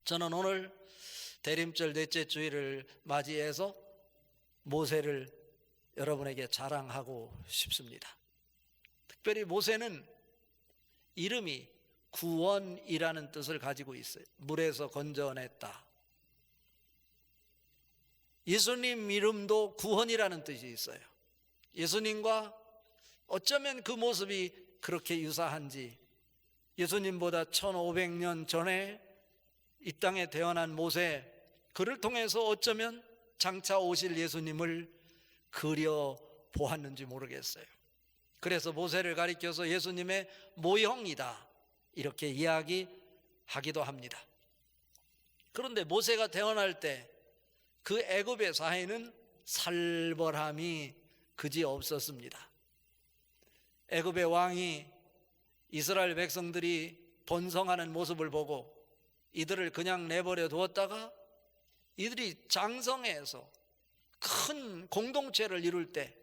저는 오늘 대림절 넷째 주일을 맞이해서 모세를 여러분에게 자랑하고 싶습니다. 특별히 모세는 이름이 구원이라는 뜻을 가지고 있어요. 물에서 건져냈다. 예수님 이름도 구원이라는 뜻이 있어요. 예수님과 어쩌면 그 모습이 그렇게 유사한지, 예수님보다 1500년 전에 이 땅에 태어난 모세, 그를 통해서 어쩌면 장차 오실 예수님을 그려 보았는지 모르겠어요. 그래서 모세를 가리켜서 예수님의 모형이다 이렇게 이야기하기도 합니다. 그런데 모세가 태어날 때 그 애굽의 사회는 살벌함이 그지 없었습니다. 애굽의 왕이 이스라엘 백성들이 번성하는 모습을 보고 이들을 그냥 내버려 두었다가 이들이 장성해서 큰 공동체를 이룰 때,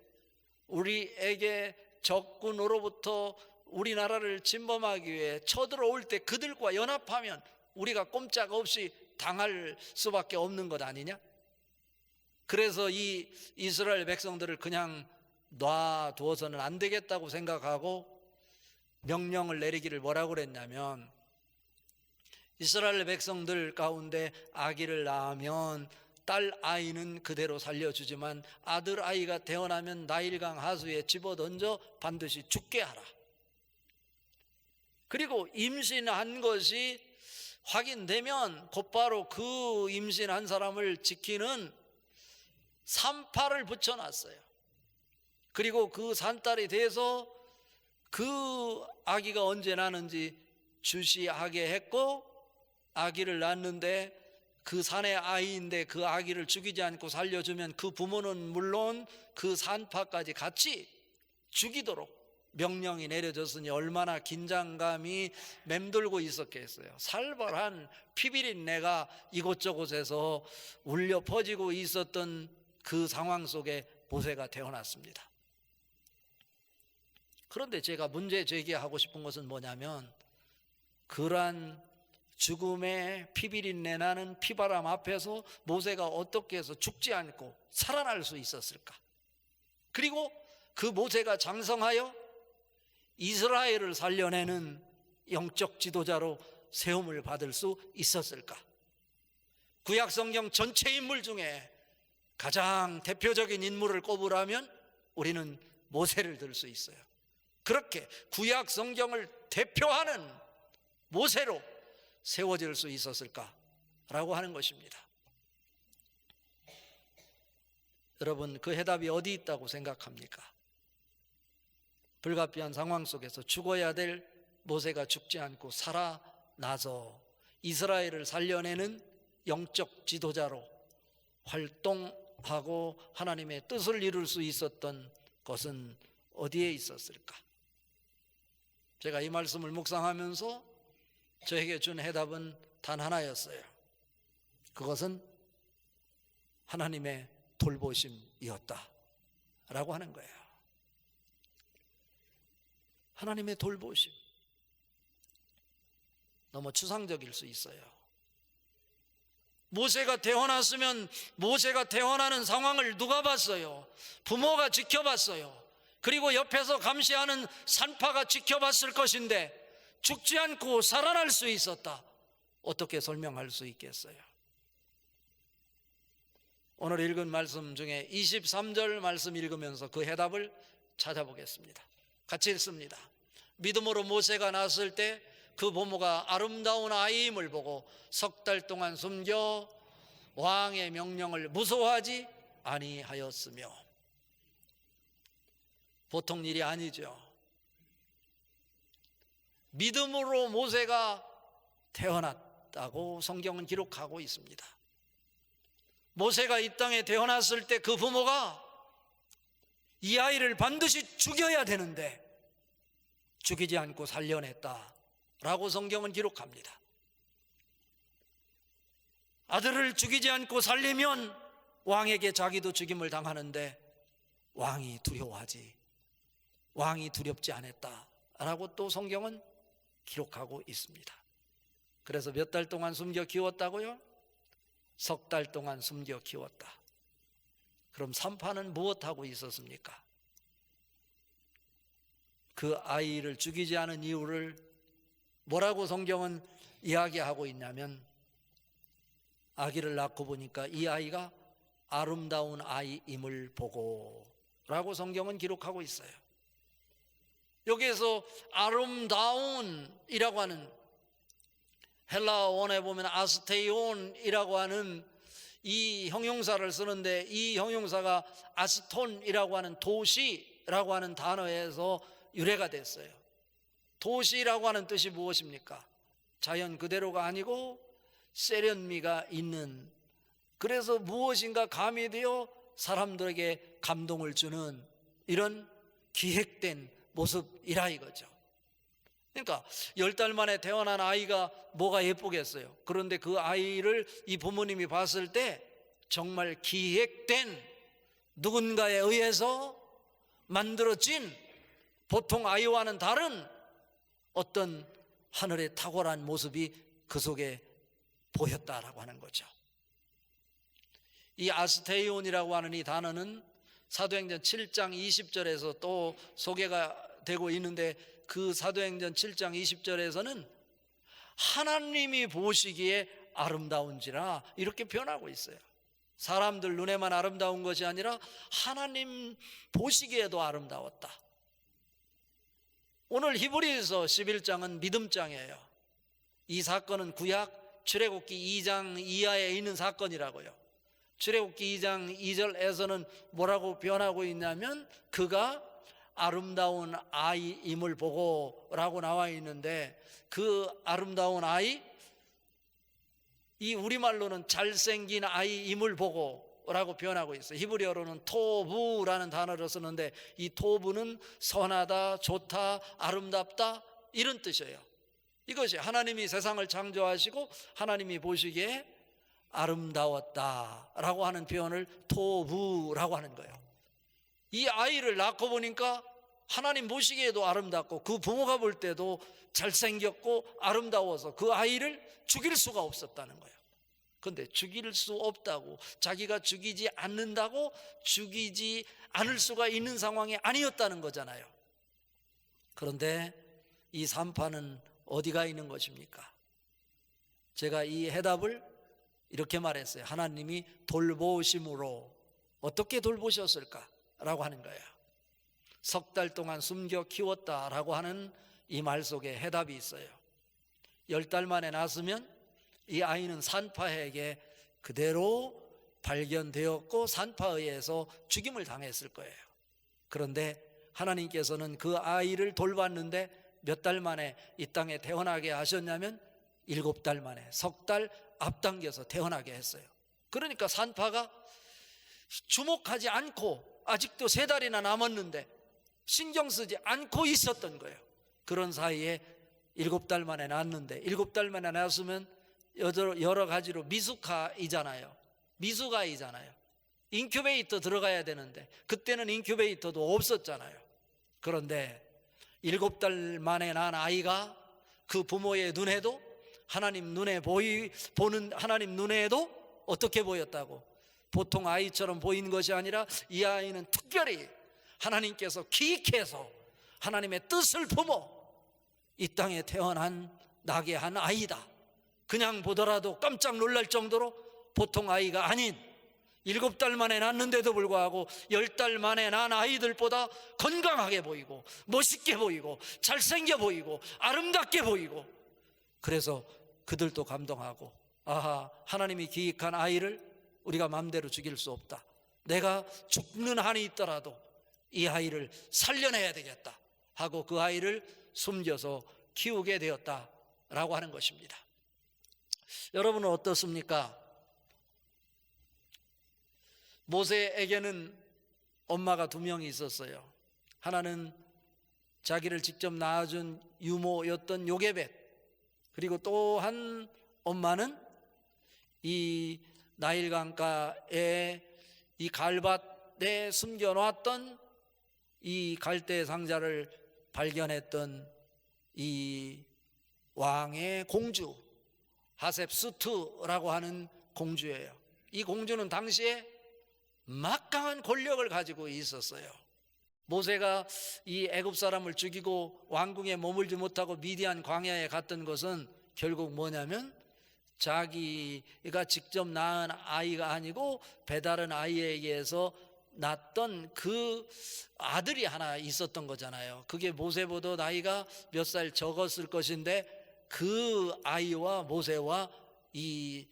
우리에게 적군으로부터 우리나라를 침범하기 위해 쳐들어올 때 그들과 연합하면 우리가 꼼짝없이 당할 수밖에 없는 것 아니냐? 그래서 이 이스라엘 백성들을 그냥 놔두어서는 안 되겠다고 생각하고 명령을 내리기를 뭐라고 그랬냐면, 이스라엘 백성들 가운데 아기를 낳으면 딸 아이는 그대로 살려주지만 아들 아이가 태어나면 나일강 하수에 집어던져 반드시 죽게 하라. 그리고 임신한 것이 확인되면 곧바로 그 임신한 사람을 지키는 산파를 붙여놨어요. 그리고 그 산딸이 돼서 그 아기가 언제 나는지 주시하게 했고, 아기를 낳는데 그 산의 아이인데 그 아기를 죽이지 않고 살려주면 그 부모는 물론 그 산파까지 같이 죽이도록 명령이 내려졌으니 얼마나 긴장감이 맴돌고 있었겠어요. 살벌한 피비린내가 이곳저곳에서 울려 퍼지고 있었던 그 상황 속에 모세가 태어났습니다. 그런데 제가 문제 제기하고 싶은 것은 뭐냐면, 그러한 죽음의 피비린내 나는 피바람 앞에서 모세가 어떻게 해서 죽지 않고 살아날 수 있었을까? 그리고 그 모세가 장성하여 이스라엘을 살려내는 영적 지도자로 세움을 받을 수 있었을까? 구약 성경 전체 인물 중에 가장 대표적인 인물을 꼽으라면 우리는 모세를 들 수 있어요. 그렇게 구약 성경을 대표하는 모세로 세워질 수 있었을까라고 하는 것입니다. 여러분, 그 해답이 어디 있다고 생각합니까? 불가피한 상황 속에서 죽어야 될 모세가 죽지 않고 살아나서 이스라엘을 살려내는 영적 지도자로 활동하고 하나님의 뜻을 이룰 수 있었던 것은 어디에 있었을까? 제가 이 말씀을 묵상하면서 저에게 준 해답은 단 하나였어요. 그것은 하나님의 돌보심이었다 라고 하는 거예요. 하나님의 돌보심. 너무 추상적일 수 있어요. 모세가 태어났으면 모세가 태어나는 상황을 누가 봤어요? 부모가 지켜봤어요. 그리고 옆에서 감시하는 산파가 지켜봤을 것인데 죽지 않고 살아날 수 있었다. 어떻게 설명할 수 있겠어요? 오늘 읽은 말씀 중에 23절 말씀 읽으면서 그 해답을 찾아보겠습니다. 같이 읽습니다. 믿음으로 모세가 낳았을 때 그 부모가 아름다운 아이임을 보고 석 달 동안 숨겨 왕의 명령을 무소하지 아니하였으며. 보통 일이 아니죠. 믿음으로 모세가 태어났다고 성경은 기록하고 있습니다. 모세가 이 땅에 태어났을 때 그 부모가 이 아이를 반드시 죽여야 되는데 죽이지 않고 살려냈다라고 성경은 기록합니다. 아들을 죽이지 않고 살리면 왕에게 자기도 죽임을 당하는데 왕이 두려워하지, 왕이 두렵지 않았다라고 또 성경은 기록하고 있습니다. 그래서 몇 달 동안 숨겨 키웠다고요? 석 달 동안 숨겨 키웠다. 그럼 산파는 무엇하고 있었습니까? 그 아이를 죽이지 않은 이유를 뭐라고 성경은 이야기하고 있냐면, 아기를 낳고 보니까 이 아이가 아름다운 아이임을 보고 라고 성경은 기록하고 있어요. 여기에서 아름다운이라고 하는, 헬라 원에 보면 아스테이온이라고 하는 이 형용사를 쓰는데, 이 형용사가 아스톤이라고 하는 도시라고 하는 단어에서 유래가 됐어요. 도시라고 하는 뜻이 무엇입니까? 자연 그대로가 아니고 세련미가 있는, 그래서 무엇인가 가미되어 사람들에게 감동을 주는 이런 기획된 모습이라 이거죠. 그러니까 10달 만에 태어난 아이가 뭐가 예쁘겠어요? 그런데 그 아이를 이 부모님이 봤을 때 정말 기획된, 누군가에 의해서 만들어진 보통 아이와는 다른 어떤 하늘의 탁월한 모습이 그 속에 보였다라고 하는 거죠. 이 아스테이온이라고 하는 이 단어는 사도행전 7장 20절에서 또 소개가 되고 있는데, 그 사도행전 7장 20절에서는 하나님이 보시기에 아름다운지라 이렇게 표현하고 있어요. 사람들 눈에만 아름다운 것이 아니라 하나님 보시기에도 아름다웠다. 오늘 히브리서 11장은 믿음장이에요. 이 사건은 구약 출애굽기 2장 이하에 있는 사건이라고요. 출애굽기 2장 2절에서는 뭐라고 표현하고 있냐면, 그가 아름다운 아이임을 보고 라고 나와 있는데, 그 아름다운 아이, 이 우리말로는 잘생긴 아이임을 보고 라고 표현하고 있어요. 히브리어로는 토부라는 단어를 쓰는데, 이 토부는 선하다, 좋다, 아름답다 이런 뜻이에요. 이것이 하나님이 세상을 창조하시고 하나님이 보시기에 아름다웠다라고 하는 표현을 토부라고 하는 거예요. 이 아이를 낳고 보니까 하나님 보시기에도 아름답고 그 부모가 볼 때도 잘생겼고 아름다워서 그 아이를 죽일 수가 없었다는 거예요. 그런데 죽일 수 없다고, 자기가 죽이지 않는다고 죽이지 않을 수가 있는 상황이 아니었다는 거잖아요. 그런데 이 산파는 어디가 있는 것입니까? 제가 이 해답을 이렇게 말했어요. 하나님이 돌보심으로. 어떻게 돌보셨을까라고 하는 거예요. 석 달 동안 숨겨 키웠다라고 하는 이 말 속에 해답이 있어요. 10달 만에 낳았으면 이 아이는 산파에게 그대로 발견되었고 산파에 의해서 죽임을 당했을 거예요. 그런데 하나님께서는 그 아이를 돌봤는데 몇 달 만에 이 땅에 태어나게 하셨냐면 7달 만에, 석 달 앞당겨서 태어나게 했어요. 그러니까 산파가 주목하지 않고, 아직도 3달이나 남았는데 신경 쓰지 않고 있었던 거예요. 그런 사이에 7달 만에 낳았는데, 7달 만에 낳았으면 여러 가지로 미숙아이잖아요. 미숙아이잖아요. 인큐베이터 들어가야 되는데 그때는 인큐베이터도 없었잖아요. 그런데 7달 만에 낳은 아이가 그 부모의 눈에도, 하나님 눈에 보는 하나님 눈에도 어떻게 보였다고? 보통 아이처럼 보이는 것이 아니라 이 아이는 특별히 하나님께서 기획해서 하나님의 뜻을 품어 이 땅에 태어난 나게 한 아이다. 그냥 보더라도 깜짝 놀랄 정도로 보통 아이가 아닌, 7달 만에 낳았는데도 불구하고 10달 만에 낳은 아이들보다 건강하게 보이고 멋있게 보이고 잘생겨 보이고 아름답게 보이고, 그래서 그들도 감동하고, 아하, 하나님이 기획한 아이를 우리가 마음대로 죽일 수 없다. 내가 죽는 한이 있더라도 이 아이를 살려내야 되겠다 하고 그 아이를 숨겨서 키우게 되었다라고 하는 것입니다. 여러분은 어떻습니까? 모세에게는 엄마가 2명이 있었어요. 하나는 자기를 직접 낳아준 유모였던 요게벳, 그리고 또 한 엄마는 이 나일 강가에 이 갈밭에 숨겨놓았던 이 갈대 상자를 발견했던 이 왕의 공주, 하셉수트라고 하는 공주예요. 이 공주는 당시에 막강한 권력을 가지고 있었어요. 모세가 이 애굽 사람을 죽이고 왕궁에 머물지 못하고 미디안 광야에 갔던 것은 결국 뭐냐면 자기가 직접 낳은 아이가 아니고 배다른 아이에 의해서 낳았던 그 아들이 하나 있었던 거잖아요. 그게 모세보다 나이가 몇 살 적었을 것인데 그 아이와 모세와 이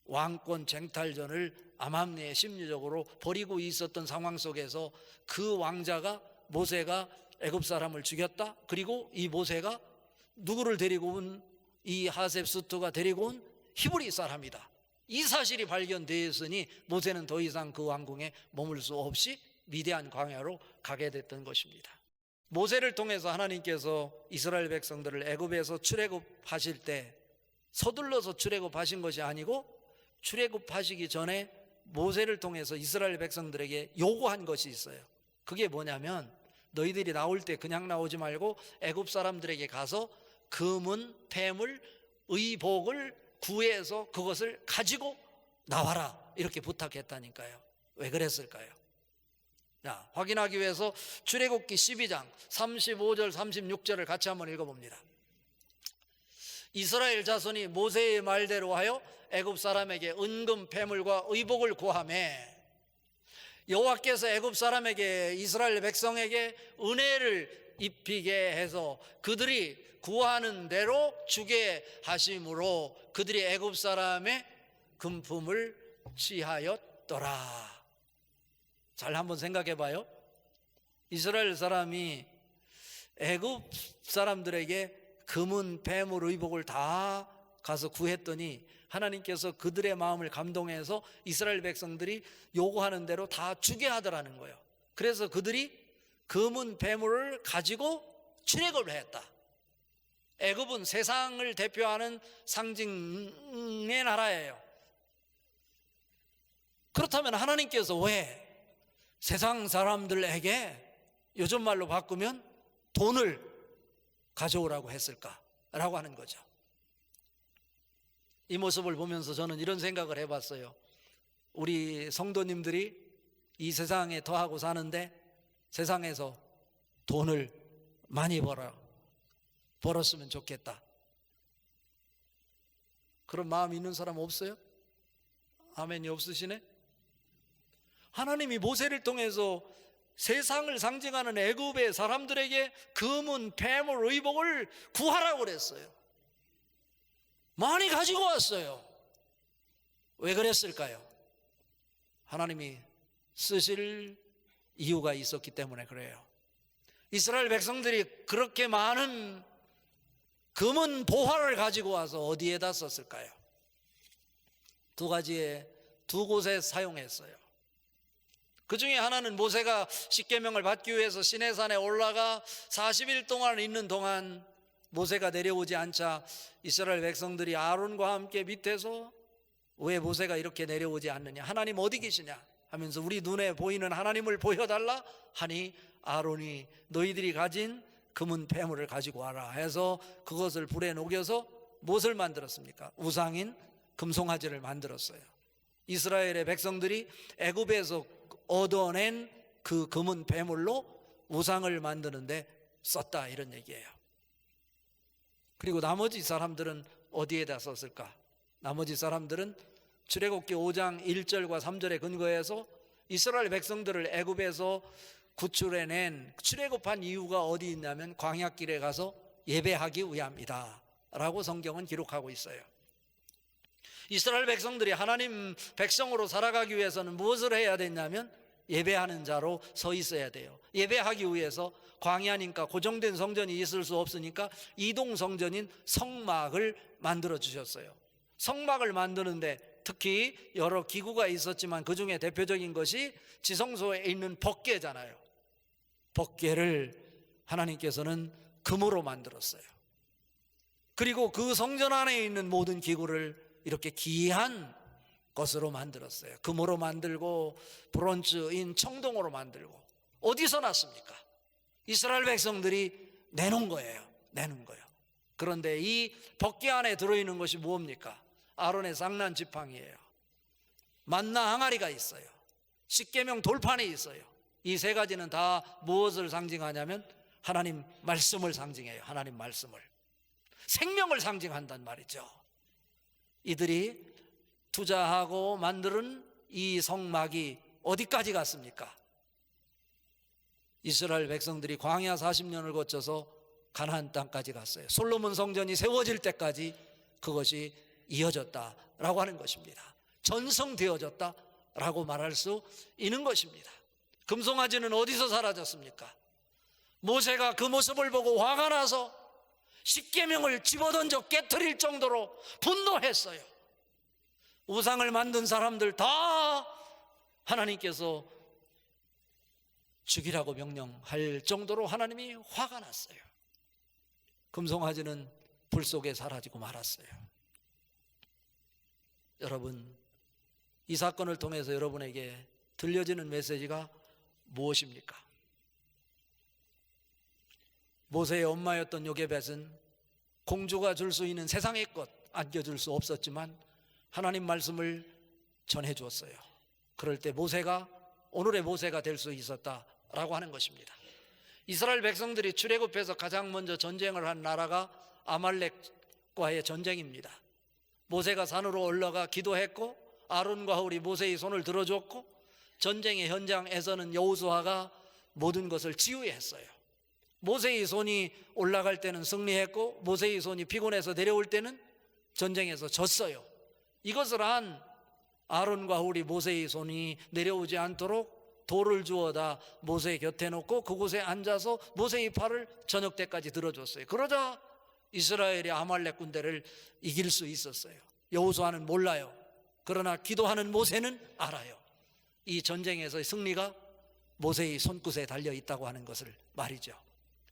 왕권 쟁탈전을 암암리에 심리적으로 벌이고 있었던 상황 속에서 그 왕자가 모세가 애굽 사람을 죽였다. 그리고 이 모세가 누구를 데리고 온, 이 하셉수트가 데리고 온 히브리 사람이다. 이 사실이 발견되었으니 모세는 더 이상 그 왕궁에 머물 수 없이 미디안 광야로 가게 됐던 것입니다. 모세를 통해서 하나님께서 이스라엘 백성들을 애굽에서 출애굽하실 때 서둘러서 출애굽하신 것이 아니고 출애굽하시기 전에 모세를 통해서 이스라엘 백성들에게 요구한 것이 있어요. 그게 뭐냐면 너희들이 나올 때 그냥 나오지 말고 애굽 사람들에게 가서 금은, 폐물, 의복을 구해서 그것을 가지고 나와라 이렇게 부탁했다니까요. 왜 그랬을까요? 자, 확인하기 위해서 출애굽기 12장 35절 36절을 같이 한번 읽어봅니다. 이스라엘 자손이 모세의 말대로 하여 애굽 사람에게 은금, 폐물과 의복을 구하매 여호와께서 애굽 사람에게 이스라엘 백성에게 은혜를 입히게 해서 그들이 구하는 대로 주게 하심으로 그들이 애굽 사람의 금품을 취하였더라. 잘 한번 생각해 봐요. 이스라엘 사람이 애굽 사람들에게 금은, 폐물, 의복을 다 가서 구했더니 하나님께서 그들의 마음을 감동해서 이스라엘 백성들이 요구하는 대로 다 주게 하더라는 거예요. 그래서 그들이 금은, 폐물을 가지고 출애굽을 했다. 애굽은 세상을 대표하는 상징의 나라예요. 그렇다면 하나님께서 왜 세상 사람들에게 요즘 말로 바꾸면 돈을 가져오라고 했을까라고 하는 거죠. 이 모습을 보면서 저는 이런 생각을 해봤어요. 우리 성도님들이 이 세상에 더하고 사는데 세상에서 돈을 많이 벌었으면 좋겠다. 그런 마음이 있는 사람 없어요? 아멘이 없으시네? 하나님이 모세를 통해서 세상을 상징하는 애굽의 사람들에게 금은, 폐물, 의복을 구하라고 그랬어요. 많이 가지고 왔어요. 왜 그랬을까요? 하나님이 쓰실 이유가 있었기 때문에 그래요. 이스라엘 백성들이 그렇게 많은 금은 보화를 가지고 와서 어디에다 썼을까요? 두 곳에 사용했어요. 그 중에 하나는 모세가 십계명을 받기 위해서 시내산에 올라가 40일 동안 있는 동안 모세가 내려오지 않자 이스라엘 백성들이 아론과 함께 밑에서 왜 모세가 이렇게 내려오지 않느냐, 하나님 어디 계시냐 하면서 우리 눈에 보이는 하나님을 보여달라 하니 아론이 너희들이 가진 금은 폐물을 가지고 와라 해서 그것을 불에 녹여서 무엇을 만들었습니까? 우상인 금송아지를 만들었어요. 이스라엘의 백성들이 애굽에서 얻어낸 그 금은 폐물로 우상을 만드는데 썼다 이런 얘기예요. 그리고 나머지 사람들은 어디에다 썼을까? 나머지 사람들은 출애굽기 5장 1절과 3절에 근거해서 이스라엘 백성들을 애굽에서 구출해낸 출애굽한 이유가 어디 있냐면 광야길에 가서 예배하기 위함이다 라고 성경은 기록하고 있어요. 이스라엘 백성들이 하나님 백성으로 살아가기 위해서는 무엇을 해야 되냐면 예배하는 자로 서 있어야 돼요. 예배하기 위해서 광야니까 고정된 성전이 있을 수 없으니까 이동 성전인 성막을 만들어 주셨어요. 성막을 만드는데 특히 여러 기구가 있었지만 그 중에 대표적인 것이 지성소에 있는 법궤잖아요. 법궤를 하나님께서는 금으로 만들었어요. 그리고 그 성전 안에 있는 모든 기구를 이렇게 귀한 것으로 만들었어요. 금으로 만들고 브론즈인 청동으로 만들고. 어디서 났습니까? 이스라엘 백성들이 내놓은 거예요. 내놓은 거예요. 그런데 이 법궤 안에 들어있는 것이 뭡니까? 아론의 장난 지팡이예요. 만나 항아리가 있어요. 십계명 돌판이 있어요. 이 세 가지는 다 무엇을 상징하냐면 하나님 말씀을 상징해요. 하나님 말씀을, 생명을 상징한단 말이죠. 이들이 투자하고 만드는 이 성막이 어디까지 갔습니까? 이스라엘 백성들이 광야 40년을 거쳐서 가나안 땅까지 갔어요. 솔로몬 성전이 세워질 때까지 그것이 이어졌다라고 하는 것입니다. 전성되어졌다라고 말할 수 있는 것입니다. 금송아지는 어디서 사라졌습니까? 모세가 그 모습을 보고 화가 나서 십계명을 집어던져 깨트릴 정도로 분노했어요. 우상을 만든 사람들 다 하나님께서 죽이라고 명령할 정도로 하나님이 화가 났어요. 금송아지는 불 속에 사라지고 말았어요. 여러분, 이 사건을 통해서 여러분에게 들려지는 메시지가 무엇입니까? 모세의 엄마였던 요게벳은 공주가 줄 수 있는 세상의 것 안겨줄 수 없었지만 하나님 말씀을 전해주었어요. 그럴 때 모세가 오늘의 모세가 될 수 있었다라고 하는 것입니다. 이스라엘 백성들이 출애굽해서 가장 먼저 전쟁을 한 나라가 아말렉과의 전쟁입니다. 모세가 산으로 올라가 기도했고 아론과 훌이 모세의 손을 들어줬고 전쟁의 현장에서는 여호수아가 모든 것을 지휘했어요. 모세의 손이 올라갈 때는 승리했고 모세의 손이 피곤해서 내려올 때는 전쟁에서 졌어요. 이것을 한 아론과 훌이 모세의 손이 내려오지 않도록 돌을 주워다 모세의 곁에 놓고 그곳에 앉아서 모세의 팔을 저녁 때까지 들어줬어요. 그러자 이스라엘이 아말렉 군대를 이길 수 있었어요. 여호수아는 몰라요. 그러나 기도하는 모세는 알아요. 이 전쟁에서의 승리가 모세의 손끝에 달려 있다고 하는 것을 말이죠.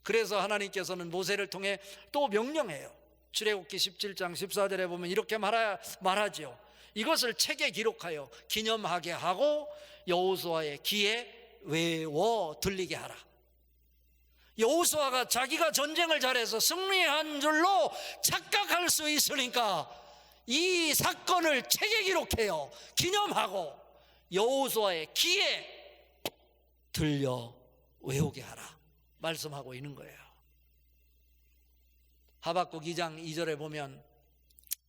그래서 하나님께서는 모세를 통해 또 명령해요. 출애굽기 17장 14절에 보면 이렇게 말하죠. 이것을 책에 기록하여 기념하게 하고 여호수아의 귀에 외워 들리게 하라. 여호수아가 자기가 전쟁을 잘해서 승리한 줄로 착각할 수 있으니까 이 사건을 책에 기록해요. 기념하고 여호수아의 귀에 들려 외우게 하라 말씀하고 있는 거예요. 하박국 2장 2절에 보면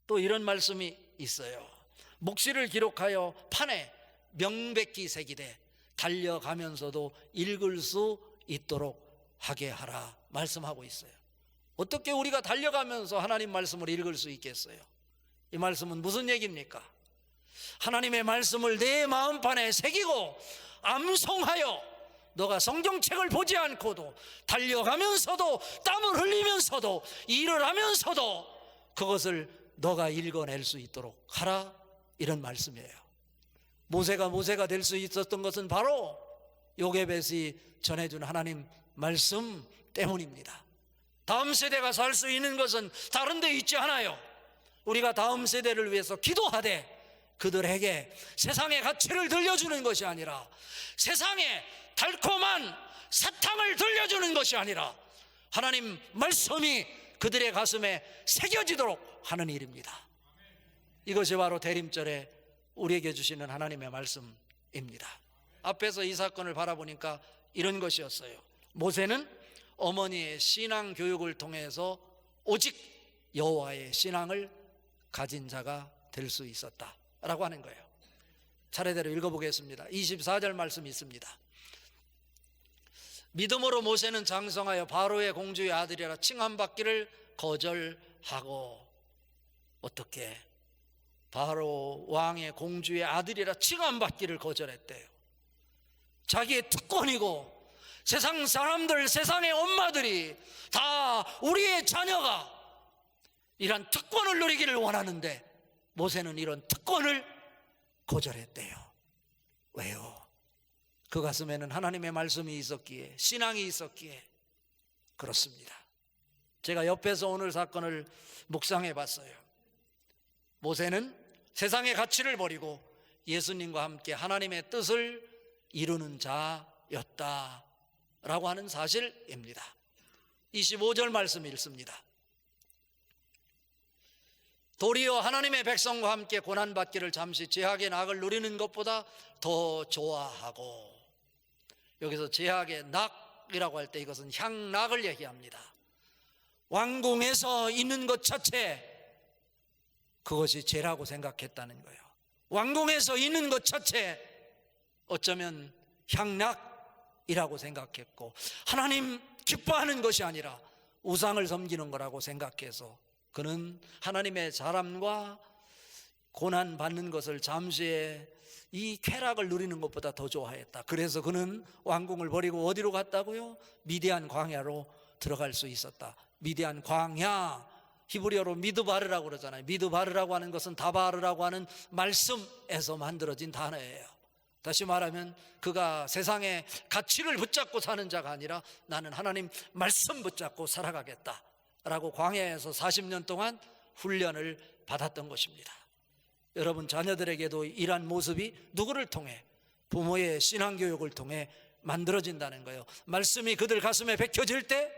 또 이런 말씀이 있어요. 묵시를 기록하여 판에 명백히 새기되 달려가면서도 읽을 수 있도록 하게 하라 말씀하고 있어요. 어떻게 우리가 달려가면서 하나님 말씀을 읽을 수 있겠어요? 이 말씀은 무슨 얘기입니까? 하나님의 말씀을 내 마음판에 새기고 암송하여 너가 성경책을 보지 않고도 달려가면서도 땀을 흘리면서도 일을 하면서도 그것을 너가 읽어낼 수 있도록 하라, 이런 말씀이에요. 모세가 될 수 있었던 것은 바로 요게벳이 전해준 하나님 말씀 때문입니다. 다음 세대가 살 수 있는 것은 다른 데 있지 않아요. 우리가 다음 세대를 위해서 기도하되 그들에게 세상의 가치를 들려주는 것이 아니라 세상의 달콤한 사탕을 들려주는 것이 아니라 하나님 말씀이 그들의 가슴에 새겨지도록 하는 일입니다. 이것이 바로 대림절에 우리에게 주시는 하나님의 말씀입니다. 앞에서 이 사건을 바라보니까 이런 것이었어요. 모세는 어머니의 신앙 교육을 통해서 오직 여호와의 신앙을 가진 자가 될 수 있었다라고 하는 거예요. 차례대로 읽어보겠습니다. 24절 말씀이 있습니다. 믿음으로 모세는 장성하여 바로의 공주의 아들이라 칭함받기를 거절하고, 어떻게? 바로 왕의 공주의 아들이라 칭함받기를 거절했대요. 자기의 특권이고 세상 사람들, 세상의 엄마들이 다 우리의 자녀가 이런 특권을 누리기를 원하는데 모세는 이런 특권을 거절했대요. 왜요? 그 가슴에는 하나님의 말씀이 있었기에, 신앙이 있었기에 그렇습니다. 제가 옆에서 오늘 사건을 묵상해 봤어요. 모세는 세상의 가치를 버리고 예수님과 함께 하나님의 뜻을 이루는 자였다라고 하는 사실입니다. 25절 말씀 읽습니다. 도리어 하나님의 백성과 함께 고난받기를 잠시 제약의 낙을 누리는 것보다 더 좋아하고, 여기서 제약의 낙이라고 할 때 이것은 향락을 얘기합니다. 왕궁에서 있는 것 자체, 그것이 죄라고 생각했다는 거예요. 왕궁에서 있는 것 자체 어쩌면 향락이라고 생각했고, 하나님 기뻐하는 것이 아니라 우상을 섬기는 거라고 생각해서 그는 하나님의 사람과 고난받는 것을 잠시의 이 쾌락을 누리는 것보다 더 좋아했다. 그래서 그는 왕궁을 버리고 어디로 갔다고요? 미디안 광야로 들어갈 수 있었다. 미디안 광야, 히브리어로 미드바르라고 그러잖아요. 미드바르라고 하는 것은 다바르라고 하는 말씀에서 만들어진 단어예요. 다시 말하면 그가 세상의 가치를 붙잡고 사는 자가 아니라 나는 하나님 말씀 붙잡고 살아가겠다 라고 광야에서 40년 동안 훈련을 받았던 것입니다. 여러분 자녀들에게도 이러한 모습이 누구를 통해? 부모의 신앙교육을 통해 만들어진다는 거예요. 말씀이 그들 가슴에 베껴질 때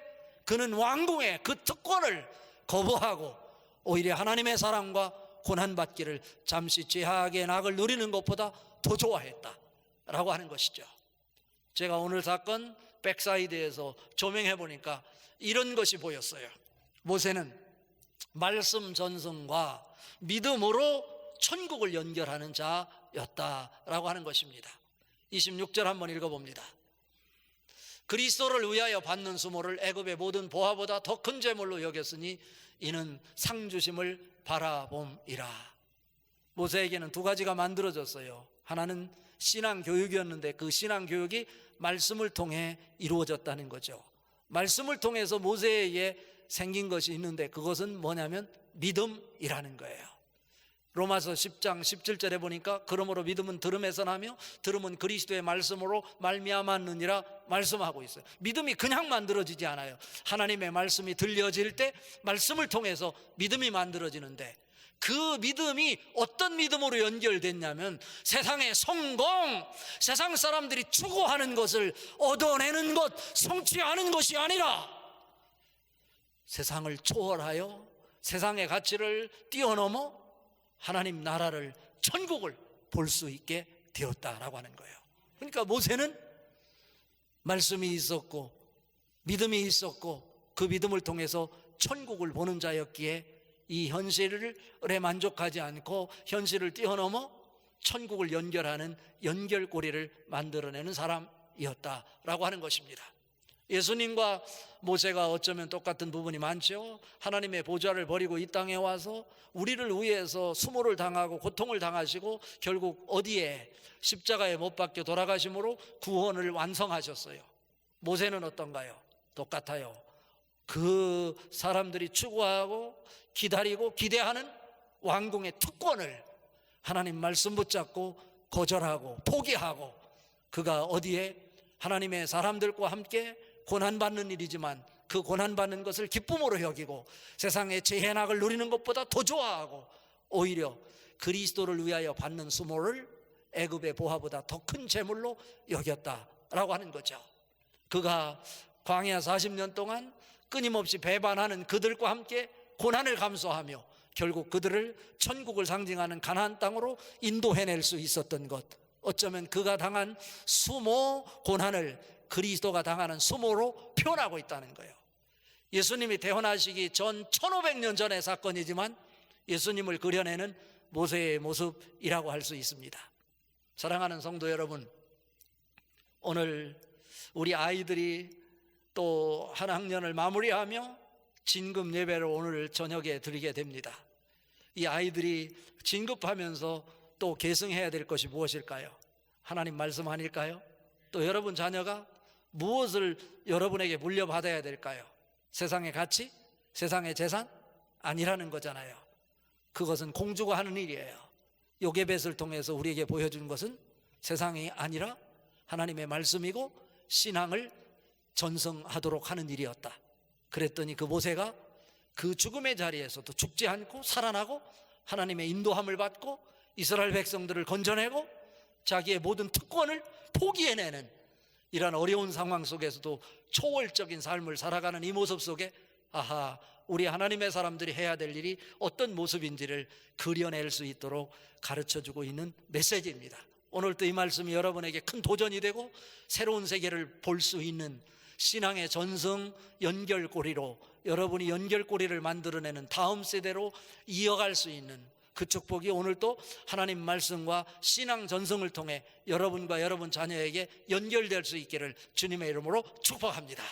그는 왕궁의 그 특권을 거부하고 오히려 하나님의 사랑과 고난받기를 잠시 죄악의 낙을 누리는 것보다 더 좋아했다라고 하는 것이죠. 제가 오늘 사건 백사이드에서 조명해 보니까 이런 것이 보였어요. 모세는 말씀 전승과 믿음으로 천국을 연결하는 자였다라고 하는 것입니다. 26절 한번 읽어봅니다. 그리스도를 위하여 받는 수모를 애굽의 모든 보화보다 더 큰 재물로 여겼으니 이는 상 주심을 바라봄이라. 모세에게는 두 가지가 만들어졌어요. 하나는 신앙 교육이었는데 그 신앙 교육이 말씀을 통해 이루어졌다는 거죠. 말씀을 통해서 모세에게 생긴 것이 있는데 그것은 뭐냐면 믿음이라는 거예요. 로마서 10장 17절에 보니까 그러므로 믿음은 들음에서 나며 들음은 그리스도의 말씀으로 말미암았느니라 말씀하고 있어요. 믿음이 그냥 만들어지지 않아요. 하나님의 말씀이 들려질 때 말씀을 통해서 믿음이 만들어지는데, 그 믿음이 어떤 믿음으로 연결됐냐면 세상의 성공, 세상 사람들이 추구하는 것을 얻어내는 것, 성취하는 것이 아니라 세상을 초월하여 세상의 가치를 뛰어넘어 하나님 나라를, 천국을 볼 수 있게 되었다라고 하는 거예요. 그러니까 모세는 말씀이 있었고 믿음이 있었고 그 믿음을 통해서 천국을 보는 자였기에 이 현실에 만족하지 않고 현실을 뛰어넘어 천국을 연결하는 연결고리를 만들어내는 사람이었다라고 하는 것입니다. 예수님과 모세가 어쩌면 똑같은 부분이 많죠. 하나님의 보좌를 버리고 이 땅에 와서 우리를 위해서 수모를 당하고 고통을 당하시고 결국 어디에? 십자가에 못 박혀 돌아가심으로 구원을 완성하셨어요. 모세는 어떤가요? 똑같아요. 그 사람들이 추구하고 기다리고 기대하는 왕궁의 특권을 하나님 말씀 붙잡고 거절하고 포기하고, 그가 어디에? 하나님의 사람들과 함께 고난받는 일이지만 그 고난받는 것을 기쁨으로 여기고 세상의 재해낙을 누리는 것보다 더 좋아하고 오히려 그리스도를 위하여 받는 수모를 애굽의 보화보다 더 큰 재물로 여겼다라고 하는 거죠. 그가 광야 40년 동안 끊임없이 배반하는 그들과 함께 고난을 감수하며 결국 그들을 천국을 상징하는 가나안 땅으로 인도해낼 수 있었던 것, 어쩌면 그가 당한 수모 고난을 그리스도가 당하는 수모로 표현하고 있다는 거예요. 예수님이 태어나시기 전 1500년 전의 사건이지만 예수님을 그려내는 모세의 모습이라고 할 수 있습니다. 사랑하는 성도 여러분, 오늘 우리 아이들이 또 한 학년을 마무리하며 진급 예배를 오늘 저녁에 드리게 됩니다. 이 아이들이 진급하면서 또 계승해야 될 것이 무엇일까요? 하나님 말씀 아닐까요? 또 여러분 자녀가 무엇을 여러분에게 물려받아야 될까요? 세상의 가치? 세상의 재산? 아니라는 거잖아요. 그것은 공주가 하는 일이에요. 요게벳을 통해서 우리에게 보여준 것은 세상이 아니라 하나님의 말씀이고 신앙을 전승하도록 하는 일이었다. 그랬더니 그 모세가 그 죽음의 자리에서도 죽지 않고 살아나고 하나님의 인도함을 받고 이스라엘 백성들을 건져내고 자기의 모든 특권을 포기해내는 이런 어려운 상황 속에서도 초월적인 삶을 살아가는 이 모습 속에 아하, 우리 하나님의 사람들이 해야 될 일이 어떤 모습인지를 그려낼 수 있도록 가르쳐주고 있는 메시지입니다. 오늘도 이 말씀이 여러분에게 큰 도전이 되고 새로운 세계를 볼 수 있는 신앙의 전승 연결고리로, 여러분이 연결고리를 만들어내는 다음 세대로 이어갈 수 있는 그 축복이 오늘도 하나님 말씀과 신앙 전승을 통해 여러분과 여러분 자녀에게 연결될 수 있기를 주님의 이름으로 축복합니다.